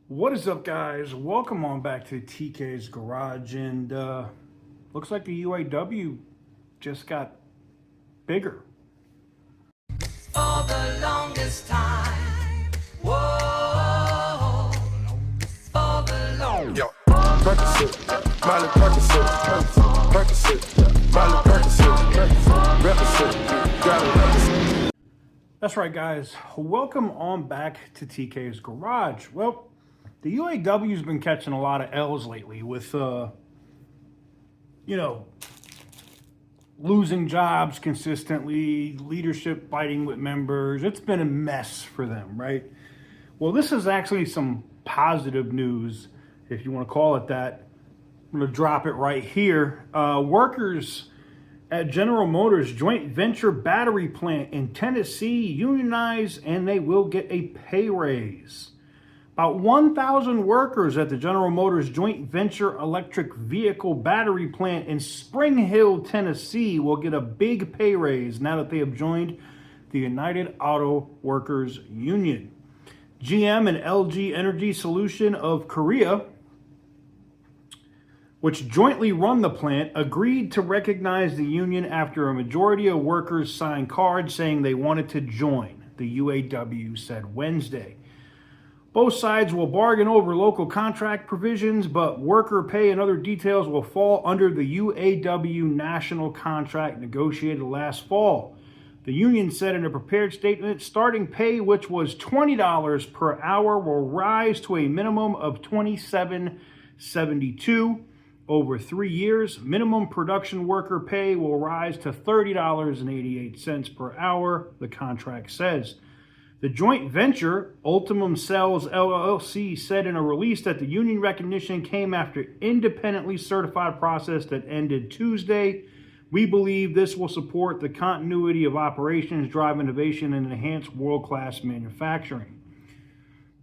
What is up, guys? Welcome on back to TK's Garage. And looks like the UAW just got bigger. For the longest time. Whoa. For the longest Yo, Percocet, Miley Percocet, Percocet, Miley Percocet, Percocet, got it. That's right, guys. Welcome on back to TK's Garage. Well, the UAW's been catching a lot of L's lately with, losing jobs consistently, leadership fighting with members. It's been a mess for them, right? Well, this is actually some positive news, if you want to call it that. I'm going to drop it right here. Workers at General Motors joint venture battery plant in Tennessee unionize, and they will get a pay raise. About 1,000 workers at the General Motors joint venture electric vehicle battery plant in Spring Hill, Tennessee will get a big pay raise now that they have joined the United Auto Workers Union. GM and LG Energy Solution of Korea, which jointly run the plant, agreed to recognize the union after a majority of workers signed cards saying they wanted to join, the UAW said Wednesday. Both sides will bargain over local contract provisions, but worker pay and other details will fall under the UAW national contract negotiated last fall. The union said in a prepared statement, starting pay, which was $20 per hour, will rise to a minimum of $27.72 over 3 years. Minimum production worker pay will rise to $30.88 per hour, the contract says. The joint venture, Ultimum Cells LLC, said in a release that the union recognition came after independently certified process that ended Tuesday. We believe this will support the continuity of operations, drive innovation, and enhance world-class manufacturing.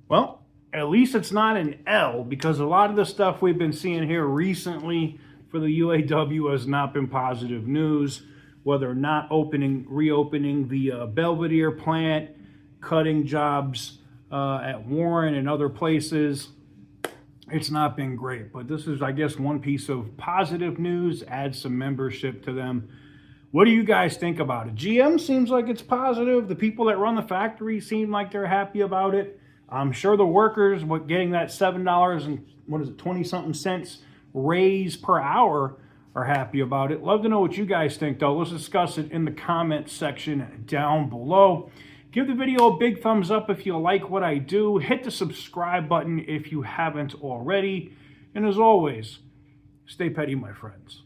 Well, at least it's not an L, because a lot of the stuff we've been seeing here recently for the UAW has not been positive news, whether or not reopening the Belvedere plant, cutting jobs at Warren and other places. It's not been great, but this is, I guess, one piece of positive news, add some membership to them. What do you guys think about it? GM seems like it's positive. The people that run the factory seem like they're happy about it. I'm sure the workers, getting that $7 and 20-something cents raise per hour are happy about it. Love to know what you guys think, though. Let's discuss it in the comments section down below. Give the video a big thumbs up if you like what I do. Hit the subscribe button if you haven't already. And as always, stay petty, my friends.